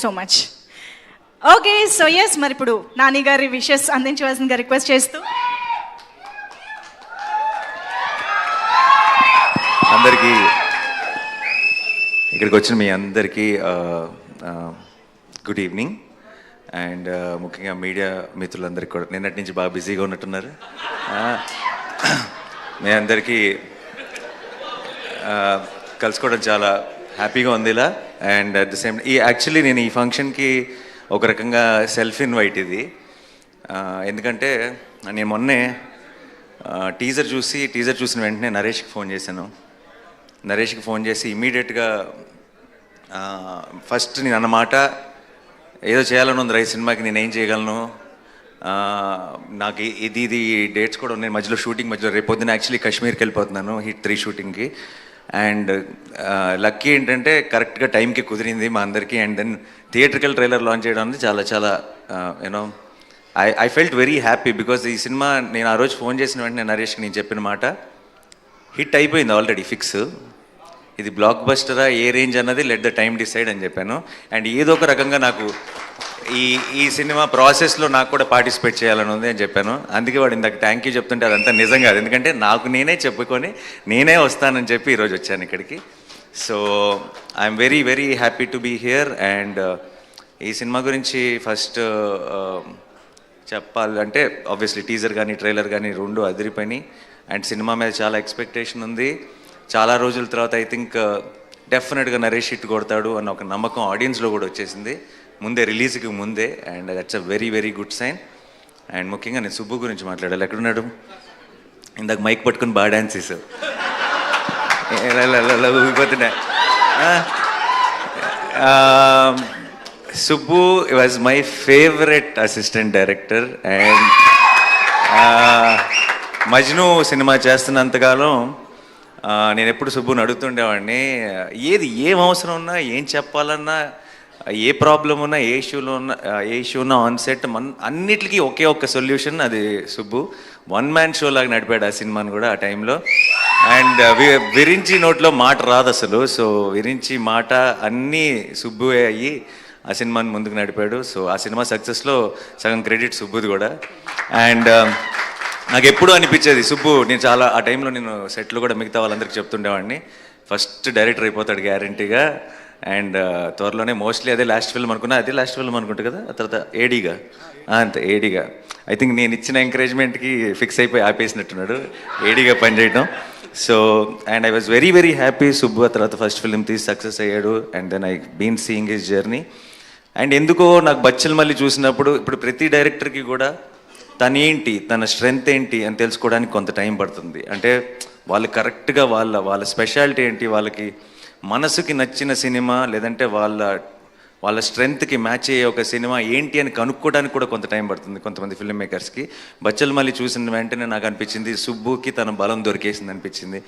So much. Okay, so yes, మరి ఇప్పుడు నాని గారి విషెస్ అందించవలసిందిగా రిక్వెస్ట్ చేస్తూ అందరికీ, ఇక్కడికి వచ్చిన మీ అందరికీ గుడ్ ఈవినింగ్. అండ్ ముఖ్యంగా మీడియా మిత్రులందరికీ కూడా నిన్నటి నుంచి బాగా బిజీగా ఉన్నట్టున్నారు. మీ అందరికీ కలుసుకోవడం చాలా హ్యాపీగా ఉంది ఇలా. And at the same actually నేను ఈ ఫంక్షన్కి ఒక రకంగా సెల్ఫ్ ఇన్వైట్ ఇది. ఎందుకంటే నేను మొన్నే టీజర్ చూసిన వెంటనే నరేష్కి ఫోన్ చేశాను. నరేష్కి ఫోన్ చేసి ఇమీడియట్గా ఫస్ట్ నేను అన్నమాట, ఏదో చేయాలని ఉంది రైట్ సినిమాకి, నేను ఏం చేయగలను, నాకు ఇది డేట్స్ కూడా ఉన్నాయి మధ్యలో, షూటింగ్ మధ్యలో. రేపు పొద్దున యాక్చువల్లీ కాశ్మీర్కి వెళ్ళిపోతున్నాను హిట్ 3 షూటింగ్కి. అండ్ లక్కీ ఏంటంటే కరెక్ట్గా టైంకి కుదిరింది మా అందరికీ. And then theatrical trailer launch చేయడం అనేది చాలా చాలా you know I felt very happy. Because ఈ సినిమా నేను ఆ రోజు ఫోన్ చేసిన వెంటనే నరేష్కి నేను చెప్పిన మాట, హిట్ అయిపోయింది ఆల్రెడీ ఫిక్స్, ఇది బ్లాక్ బస్టరా ఏ రేంజ్ అన్నది లెట్ ద టైమ్ డిసైడ్ అని చెప్పాను. అండ్ ఏదో ఒక రకంగా నాకు ఈ సినిమా ప్రాసెస్లో నాకు కూడా పార్టిసిపేట్ చేయాలని ఉంది అని చెప్పాను. అందుకే వాడు ఇందాక థ్యాంక్ యూ చెప్తుంటే అదంతా నిజం కాదు, ఎందుకంటే నాకు నేనే చెప్పుకొని నేనే వస్తానని చెప్పి ఈరోజు వచ్చాను ఇక్కడికి. So I'm very very happy to be here. And ఈ సినిమా గురించి ఫస్ట్ చెప్పాలంటే ఆబ్వియస్లీ టీజర్ కానీ ట్రైలర్ కానీ రెండు అదిరిపోయినాయి. అండ్ సినిమా మీద చాలా ఎక్స్పెక్టేషన్ ఉంది. చాలా రోజుల తర్వాత ఐ థింక్ డెఫినెట్గా నరేష్ హిట్ కొడతాడు అన్న ఒక నమ్మకం ఆడియన్స్లో కూడా వచ్చేసింది ముందే, రిలీజ్కి ముందే. And that's a very very good sign. And ముఖ్యంగా నేను సుబ్బు గురించి మాట్లాడాలి. ఎక్కడున్నాడు? ఇందాక మైక్ పట్టుకుని బాగా డ్యాన్స్ చేసావు, ఊగిపోతున్నా. Subbu was my favourite assistant director. And Majnu cinema చేస్తున్నంతకాలం నేను ఎప్పుడు సుబ్బుని అడుగుతుండేవాడిని, ఏం అవసరం ఉన్నా, ఏం చెప్పాలన్నా, ఏ ప్రాబ్లం ఉన్నా, ఏ ఇష్యూ ఉన్నా ఆన్ సెట్ అన్నిటికీ ఒకే ఒక్క సొల్యూషన్, అది సుబ్బు. వన్ మ్యాన్ షో లాగా నడిపాడు ఆ సినిమాని కూడా ఆ టైంలో. అండ్ విరించి నోట్లో మాట రాదు అసలు. సో విరించి మాట అన్నీ సుబ్బువే అయ్యి ఆ సినిమాని ముందుకు నడిపాడు. సో ఆ సినిమా సక్సెస్లో సగం క్రెడిట్ సుబ్బుది కూడా. అండ్ నాకు ఎప్పుడూ అనిపించేది సుబ్బు, నేను చాలా ఆ టైంలో నేను సెట్లు కూడా మిగతా వాళ్ళందరికీ చెప్తుండేవాడిని, ఫస్ట్ డైరెక్టర్ అయిపోతాడు గ్యారంటీగా. అండ్ త్వరలోనే మోస్ట్లీ అదే లాస్ట్ ఫిల్మ్ అనుకున్నా, అదే లాస్ట్ ఫిల్మ్ అనుకుంటా కదా, ఆ తర్వాత ఏడీగా, అంతే ఏడీగా. ఐ థింక్ నేను ఇచ్చిన ఎంకరేజ్మెంట్కి ఫిక్స్ అయిపోయి ఆపేసినట్టున్నాడు ఏడీగా పనిచేయడం. So and I was very very happy. Subbu ఆ తర్వాత ఫస్ట్ ఫిల్మ్ తీసి సక్సెస్ అయ్యాడు. And then I been seeing his journey. And ఎందుకో నాకు బచ్చల్ మళ్ళీ చూసినప్పుడు, ఇప్పుడు ప్రతి డైరెక్టర్కి కూడా తనేంటి, తన స్ట్రెంగ్త్ ఏంటి అని తెలుసుకోవడానికి కొంత టైం పడుతుంది. అంటే వాళ్ళు కరెక్ట్గా వాళ్ళ స్పెషాలిటీ ఏంటి, వాళ్ళకి మనసుకి నచ్చిన సినిమా లేదంటే వాళ్ళ స్ట్రెంగ్త్కి మ్యాచ్ అయ్యే ఒక సినిమా ఏంటి అని కనుక్కోవడానికి కూడా కొంత టైం పడుతుంది కొంతమంది ఫిల్మ్ మేకర్స్కి. బచ్చల్ మళ్ళీ చూసిన వెంటనే నాకు అనిపించింది సుబ్బుకి తన బలం దొరికేసింది అనిపించింది,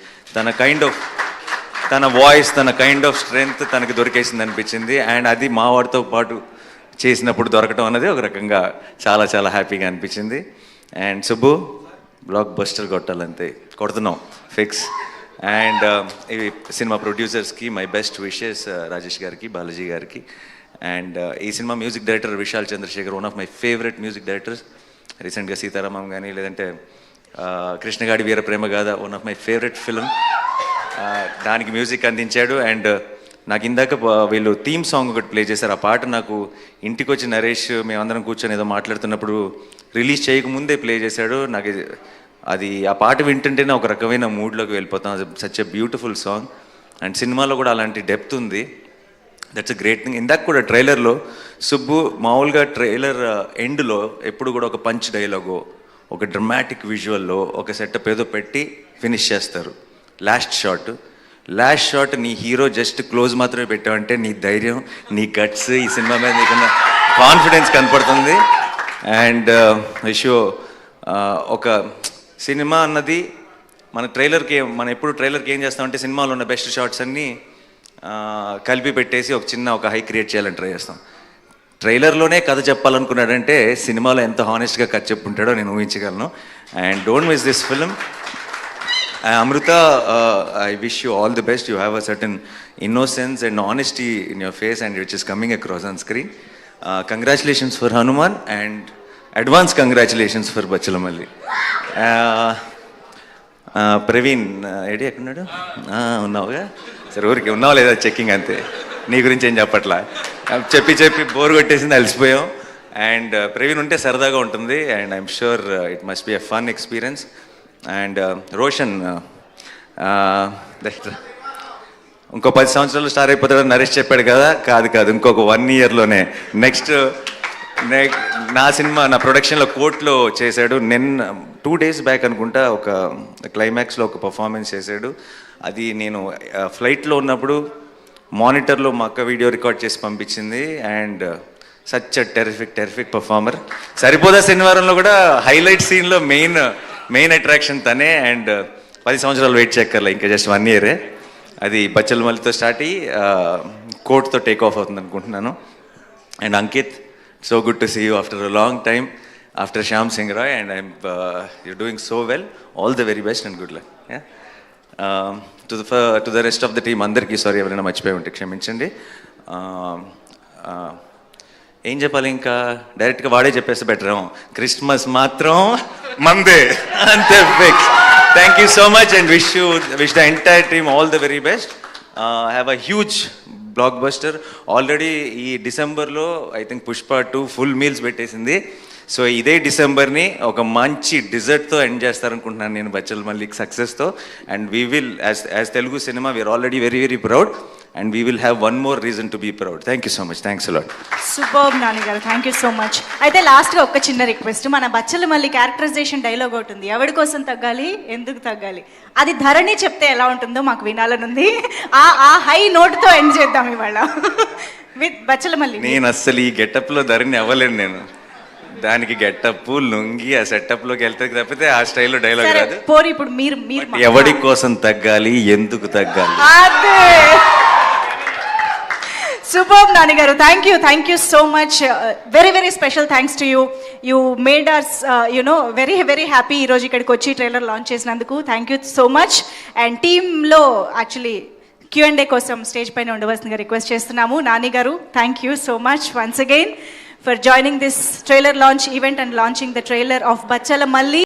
తన వాయిస్, తన కైండ్ ఆఫ్ స్ట్రెంగ్త్ తనకి దొరికేసింది అనిపించింది. అండ్ అది మా వాడితో పాటు చేసినప్పుడు దొరకటం అనేది ఒక రకంగా చాలా చాలా హ్యాపీగా అనిపించింది. అండ్ సుబ్బు బ్లాక్ బస్టర్ కొట్టాలంతే, కొడుతున్నాం ఫిక్స్. అండ్ ఇవి సినిమా ప్రొడ్యూసర్స్కి మై బెస్ట్ విషెస్, రాజేష్ గారికి, బాలాజీ గారికి. అండ్ ఈ cinema music director Vishal Chandrashekhar, one of my favourite music directors. రీసెంట్గా సీతారామం కానీ లేదంటే Krishnagadi Veera Prema Gatha, one of my favourite film, దానికి మ్యూజిక్ అందించాడు. అండ్ నాకు ఇందాక వీళ్ళు థీమ్ సాంగ్ ఒకటి ప్లే చేశారు. ఆ పాట నాకు ఇంటికి వచ్చి నరేష్ మేమందరం కూర్చొని ఏదో మాట్లాడుతున్నప్పుడు రిలీజ్ చేయకముందే ప్లే చేశాడు. నాకు అది ఆ పాట వింటుంటేనే ఒక రకమైన మూడ్లోకి వెళ్ళిపోతాం. Such a beautiful song. And సినిమాలో కూడా అలాంటి డెప్త్ ఉంది. That's a great thing. ఇందాక కూడా ట్రైలర్లో సుబ్బు మామూలుగా ట్రైలర్ ఎండ్లో ఎప్పుడు కూడా ఒక పంచ్ డైలాగో, ఒక డ్రమాటిక్ విజువల్లో ఒక సెటప్ ఏదో పెట్టి ఫినిష్ చేస్తారు. లాస్ట్ షాట్ నీ హీరో జస్ట్ క్లోజ్ మాత్రమే పెట్టావంటే నీ ధైర్యం, నీ గట్స్, ఈ సినిమా మీద నీకున్న కాన్ఫిడెన్స్ కనపడుతుంది. అండ్ విషో ఒక సినిమా అన్నది మనం ఎప్పుడు ట్రైలర్కి ఏం చేస్తామంటే సినిమాలో ఉన్న బెస్ట్ షాట్స్ అన్నీ కలిపి పెట్టేసి ఒక హై క్రియేట్ చేయాలని ట్రై చేస్తాం. ట్రైలర్లోనే కథ చెప్పాలనుకున్నాడంటే సినిమాలో ఎంత హానెస్ట్గా కథ చెప్పుంటాడో నేను ఊహించగలను. And don't miss this film. Amrita, I wish you all the best. You have a certain innocence and honesty in your face, and which is coming across on screen. Congratulations for Hanuman, and advance congratulations for Bachalamalli. Praveen AD ఎక్కడున్నాడు? ఉన్నావుగా సరే, ఊరికి ఉన్నావు లేదా checking అంతే, నీ గురించి ఏం చెప్పట్లా, చెప్పి బోర్ కొట్టేసింది, అలసిపోయాం. అండ్ ప్రవీణ్ ఉంటే సరదాగా ఉంటుంది, and I'm sure it must be a fun experience. And Roshan ఇంకో 10 సంవత్సరాలు స్టార్ అయిపోతాడని నరేష్ చెప్పాడు కదా, కాదు ఇంకొక 1 yearలోనే నెక్స్ట్ నా సినిమా నా ప్రొడక్షన్లో కోర్టులో చేశాడు. 2 days బ్యాక్ అనుకుంటా ఒక క్లైమాక్స్లో ఒక పర్ఫార్మెన్స్ చేశాడు. అది నేను ఫ్లైట్లో ఉన్నప్పుడు మానిటర్లో మా అక్క వీడియో రికార్డ్ చేసి పంపించింది. And such terrific performer. సరిపోదా శనివారంలో కూడా హైలైట్ సీన్లో మెయిన్ అట్రాక్షన్ తనే. అండ్ 10 సంవత్సరాలు వెయిట్ చేయక్కర్లే, ఇంకా జస్ట్ 1 year. అది బచ్చలమల్లితో స్టార్ట్ అయ్యి కోర్టుతో టేక్ ఆఫ్ అవుతుంది అనుకుంటున్నాను. And Ankit, so good to see you after a long time, after Shyam Singh Roy, and you're doing so well. All the very best and good luck. Yeah. To the rest of the team, andarki sorry ఎవరైనా మర్చిపోయి ఉంటే క్షమించండి. ఏం చెప్పాలి, ఇంకా డైరెక్ట్గా వాడే చెప్పేస్తే బెటర్ ఏమో. క్రిస్మస్ మాత్రం మందే అంతే fix. Thank you so much and wish the entire team all the very best. Have a huge blockbuster. Already ఈ డిసెంబర్లో I think Pushpa 2 full meals పెట్టేసింది. సో ఇదే డిసెంబర్ని ఒక మంచి డిజర్ట్తో ఎండ్ చేస్తారనుకుంటున్నాను నేను బచ్చలమల్లికి సక్సెస్తో. And we will as Telugu cinema we are already very proud, and we will have 1 more reason to be proud. Thank you so much. Thanks allot. Superb Nani గారు, థ్యాంక్ యూ సో మచ్. అయితే లాస్ట్గా ఒక చిన్న రిక్వెస్ట్, మన బచ్చలమల్లి క్యారెక్టరైజేషన్ డైలాగ్ ఒకటి ఉంది, ఎవడి కోసం తగ్గాలి ఎందుకు తగ్గాలి, అది ధరణి చెప్తే ఎలా ఉంటుందో మాకు వినాలనుంది. ఆ హై నోట్తో ఎండ్ చేద్దాం ఇవాళ విత్ బచ్చలమల్లి. నేను అస్సలు ఈ గెటప్లో ధరణి అవ్వలేను. నేను దానికి గెటప్ లుంగి ఆ సెటప్లోకి వెళ్తే తప్పితే ఆ స్టైల్లో డైలాగ్ రాదు. పోరు ఇప్పుడు మీరు ఎవడి కోసం తగ్గాలి ఎందుకు తగ్గాలి. Superb Nani garu, thank you so much. Very special thanks to you. You made us very happy ee roju ikkadiki vachi trailer launch chesinanduku. Thank you so much. And team lo actually Q&A kosam stage paina undavasinga request chestunamu. Nani garu, thank you so much once again for joining this trailer launch event and launching the trailer of Bachalamalli.